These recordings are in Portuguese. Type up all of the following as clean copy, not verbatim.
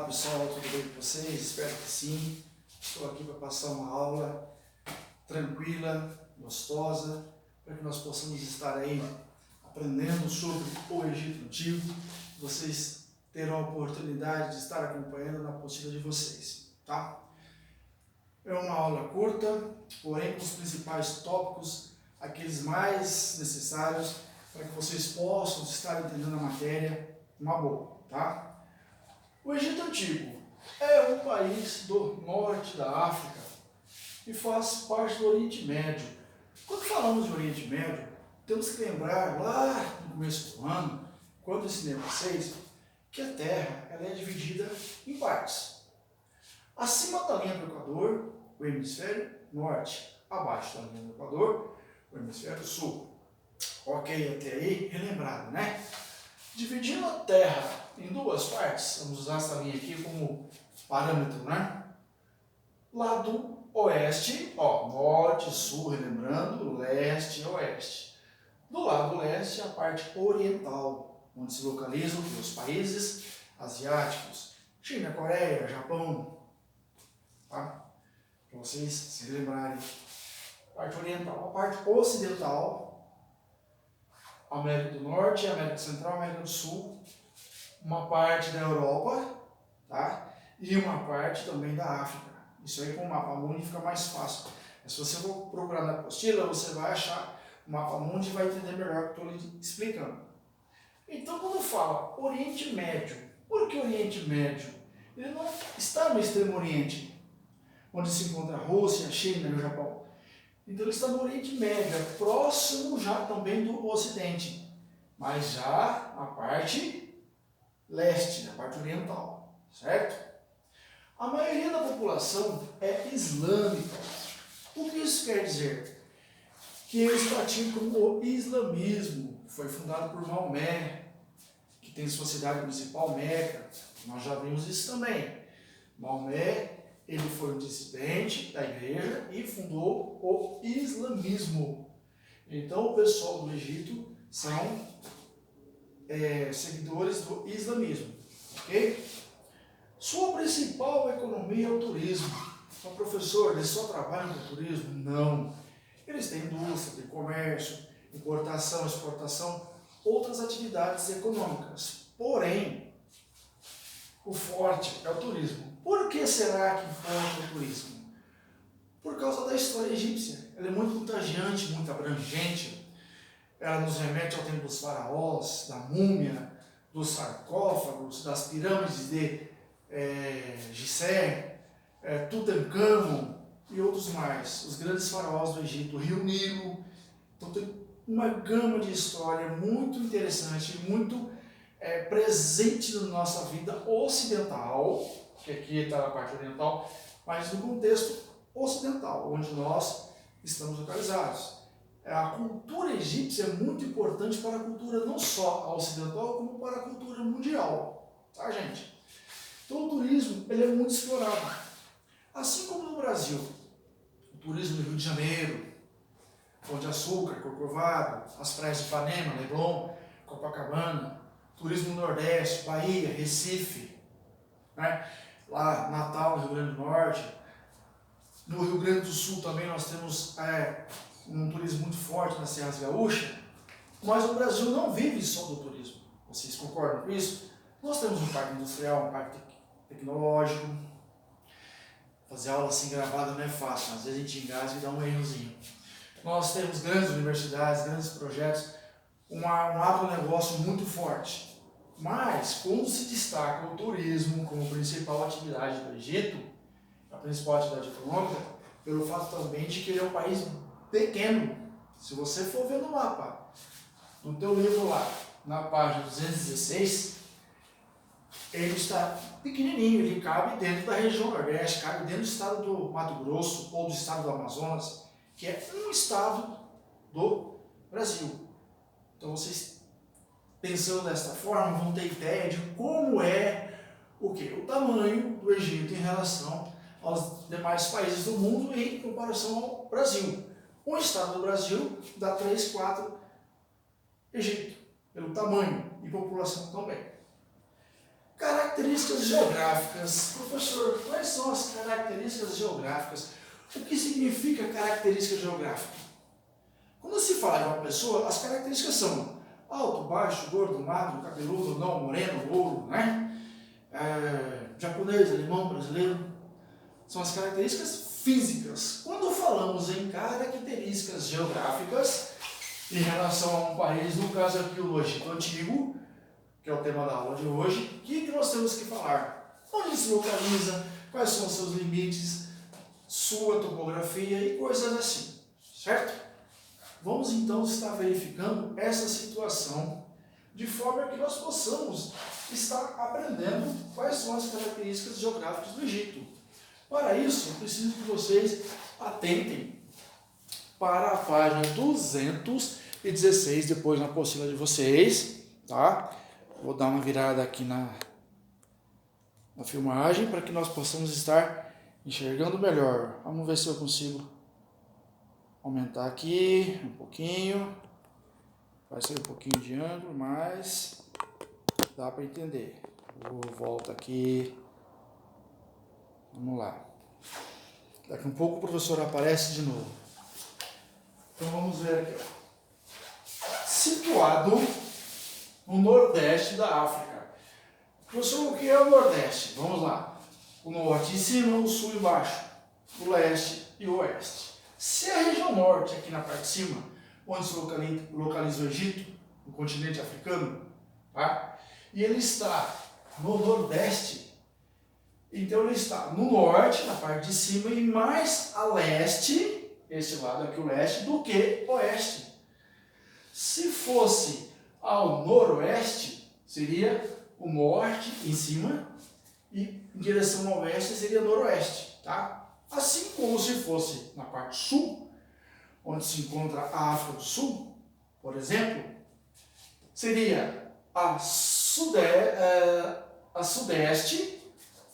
pessoal, tudo bem com vocês? Espero que sim. Estou aqui para passar uma aula tranquila, gostosa, para que nós possamos estar aí aprendendo sobre o Egito Antigo. Vocês terão a oportunidade de estar acompanhando na apostila de vocês, tá? É uma aula curta, porém com os principais tópicos, aqueles mais necessários para que vocês possam estar entendendo a matéria uma boa, tá? O Egito Antigo é um país do norte da África e faz parte do Oriente Médio. Quando falamos de Oriente Médio, temos que lembrar lá no começo do ano, quando ensinei a vocês, que a Terra ela é dividida em partes. Acima da linha do Equador, o hemisfério norte. Abaixo da linha do Equador, o hemisfério sul. Ok, até aí, relembrado, né? Dividindo a Terra em duas partes, vamos usar essa linha aqui como parâmetro, né? Lado oeste, ó, norte, sul, relembrando, leste e oeste. Do lado leste, a parte oriental, onde se localizam os países asiáticos, China, Coreia, Japão, tá? Para vocês se lembrarem. Parte oriental. A parte ocidental, América do Norte, América Central, América do Sul, uma parte da Europa, tá? E uma parte também da África. Isso aí com o mapa mundi fica mais fácil. Mas se você for procurar na apostila, você vai achar o mapa mundi e vai entender melhor o que eu estou lhe explicando. Então, quando fala Oriente Médio, por que Oriente Médio? Ele não está no Extremo Oriente, onde se encontra a Rússia, a China e o Japão. Então ele está no Oriente Médio, é próximo já também do Ocidente, mas já a parte leste, a parte oriental, certo? A maioria da população é islâmica. O que isso quer dizer? Que eles praticam o islamismo, que foi fundado por Maomé, que tem sua cidade principal, Meca. Nós já vimos isso também. Maomé, ele foi um dissidente da igreja e fundou o islamismo. Então, o pessoal do Egito são seguidores do islamismo, ok? Sua principal economia é o turismo. Então, professor, eles só trabalham com turismo? Não. Eles têm indústria, têm comércio, importação, exportação, outras atividades econômicas. Porém, o forte é o turismo. Por que será que forte é o turismo? Por causa da história egípcia. Ela é muito contagiante, muito abrangente. Ela nos remete ao tempo dos faraós, da múmia, dos sarcófagos, das pirâmides de Gizé, Tutancâmon e outros mais. Os grandes faraós do Egito, o rio Nilo. Então tem uma gama de história muito interessante, muito presente na nossa vida ocidental, que aqui está na parte oriental, mas no contexto ocidental, onde nós estamos localizados. A cultura egípcia é muito importante para a cultura não só ocidental, como para a cultura mundial, tá, gente? Então o turismo ele é muito explorado. Assim como no Brasil, o turismo do Rio de Janeiro, Pão de Açúcar, Corcovado, as praias de Ipanema, Leblon, Copacabana, turismo no Nordeste, Bahia, Recife, né? Lá Natal, no Rio Grande do Norte. No Rio Grande do Sul também nós temos um turismo muito forte nas Serras Gaúchas, mas o Brasil não vive só do turismo. Vocês concordam com isso? Nós temos um parque industrial, um parque tecnológico. Fazer aula assim gravada não é fácil, às vezes a gente engasga e dá um errozinho. Nós temos grandes universidades, grandes projetos, um agronegócio muito forte. Mas, quando se destaca o turismo como principal atividade do Egito, a principal atividade econômica, pelo fato também de que ele é um país pequeno. Se você for ver no mapa, no teu livro lá, na página 216, ele está pequenininho, ele cabe dentro da região Nordeste, cabe dentro do estado do Mato Grosso ou do estado do Amazonas, que é um estado do Brasil. Então vocês, pensando desta forma, vão ter ideia de como é o tamanho do Egito em relação aos demais países do mundo e em comparação ao Brasil. Um estado do Brasil dá 3, 4 Egito, pelo tamanho e população também. Características Características geográficas. Professor, quais são as características geográficas? O que significa característica geográfica? Quando se fala de uma pessoa, as características são alto, baixo, gordo, magro, cabeludo, não, moreno, louro, né? Japonês, alemão, brasileiro. São as características físicas. Quando falamos em características geográficas, em relação a um país, no caso aqui o Egito Antigo, que é o tema da aula de hoje, o que nós temos que falar? Onde se localiza, quais são os seus limites, sua topografia e coisas assim, certo? Vamos então estar verificando essa situação de forma que nós possamos estar aprendendo quais são as características geográficas do Egito. Para isso, eu preciso que vocês atentem para a página 216, depois na apostila de vocês, tá? Vou dar uma virada aqui na filmagem para que nós possamos estar enxergando melhor. Vamos ver se eu consigo aumentar aqui um pouquinho. Vai ser um pouquinho de ângulo, mas dá para entender. Volta aqui. Vamos lá. Daqui a um pouco o professor aparece de novo. Então vamos ver aqui. Situado no Nordeste da África. Professor, o que é o Nordeste? Vamos lá. O Norte em cima, o Sul embaixo, o Leste e o Oeste. Se a região Norte, aqui na parte de cima, onde se localiza o Egito, o continente africano, tá? E ele está no Nordeste, então ele está no Norte, na parte de cima, e mais a Leste, esse lado aqui o Leste, do que Oeste. Se fosse ao Noroeste, seria o Norte em cima, e em direção ao Oeste seria Noroeste, tá? Assim como se fosse na parte Sul, onde se encontra a África do Sul, por exemplo, seria a Sudeste,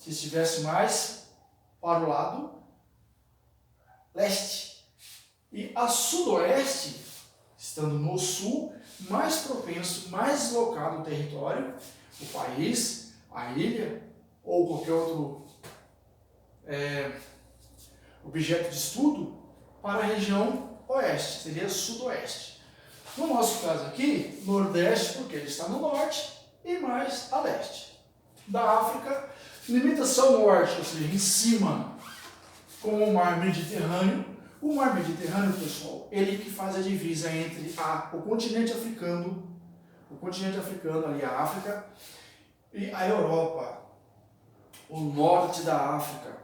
se estivesse mais para o lado Leste, e a Sudoeste, estando no Sul, mais propenso, mais deslocado o território, o país, a ilha, ou qualquer outro objeto de estudo, para a região Oeste, seria Sudoeste. No nosso caso aqui, Nordeste, porque ele está no Norte, e mais a Leste. Da África, limitação Norte, ou seja, em cima, com o Mar Mediterrâneo. O Mar Mediterrâneo, pessoal, ele que faz a divisa entre o continente africano ali, a África, e a Europa. O norte da África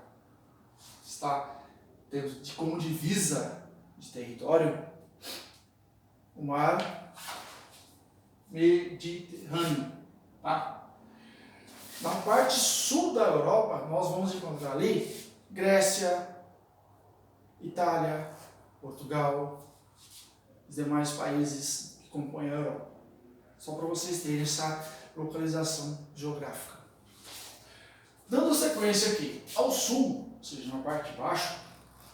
está tendo como divisa de território o Mar Mediterrâneo. Tá? Na parte sul da Europa, nós vamos encontrar ali Grécia, Itália, Portugal, os demais países que compõem a Europa. Só para vocês terem essa localização geográfica. Dando sequência aqui, ao sul, ou seja, na parte de baixo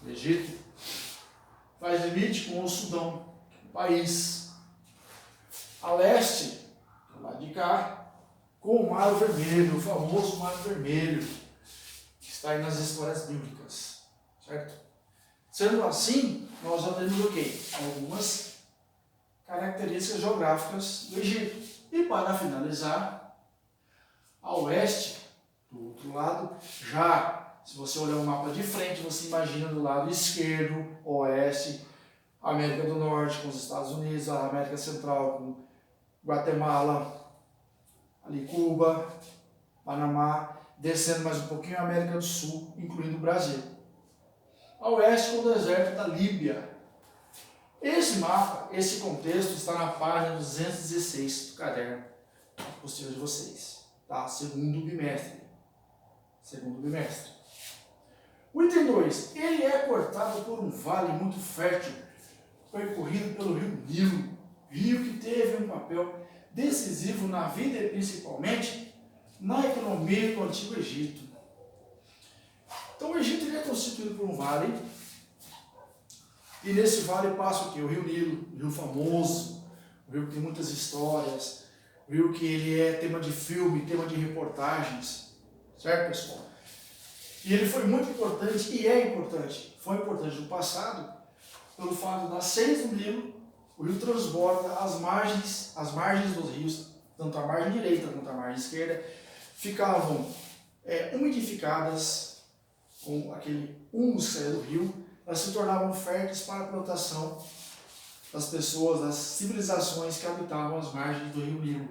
do Egito, faz limite com o Sudão, o país. A leste, do lado de cá, com o Mar Vermelho, o famoso Mar Vermelho, que está aí nas histórias bíblicas, certo? Sendo assim, nós já temos o quê? Algumas características geográficas do Egito. E para finalizar, a oeste, do outro lado, já, se você olhar o mapa de frente, você imagina do lado esquerdo, oeste, América do Norte com os Estados Unidos, a América Central com Guatemala, ali Cuba, Panamá, descendo mais um pouquinho a América do Sul, incluindo o Brasil. A oeste com o deserto da Líbia. Esse mapa, esse contexto está na página 216 do caderno apostila de vocês, tá? Segundo bimestre. O item 2, ele é cortado por um vale muito fértil, percorrido pelo rio Nilo, rio que teve um papel decisivo na vida e principalmente na economia do Antigo Egito. Então o Egito ele é constituído por um vale, e nesse vale passa o quê? O rio Nilo, o rio famoso, o rio que tem muitas histórias, rio que ele é tema de filme, tema de reportagens, certo, pessoal? E ele foi muito importante e é importante. Foi importante no passado pelo fato das cheias do Nilo, o rio transborda as margens dos rios, tanto a margem direita quanto a margem esquerda, ficavam umidificadas com aquele humus que saía do rio, elas se tornavam férteis para a plantação das pessoas, das civilizações que habitavam as margens do rio Nilo.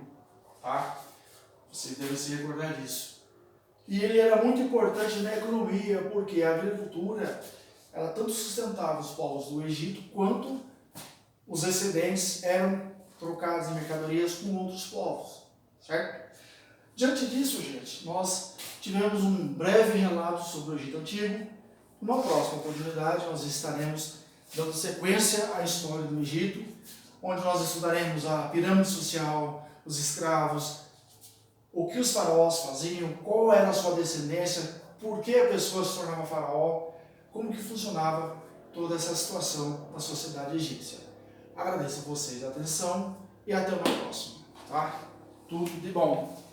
Tá? Vocês devem se recordar disso. E ele era muito importante na economia, porque a agricultura ela tanto sustentava os povos do Egito, quanto os excedentes eram trocados em mercadorias com outros povos, certo? Diante disso, gente, nós tivemos um breve relato sobre o Egito Antigo. Numa próxima oportunidade, nós estaremos dando sequência à história do Egito, onde nós estudaremos a pirâmide social, os escravos, o que os faraós faziam, qual era a sua descendência, por que a pessoa se tornava faraó, como que funcionava toda essa situação na sociedade egípcia. Agradeço a vocês a atenção e até uma próxima. Tá? Tudo de bom.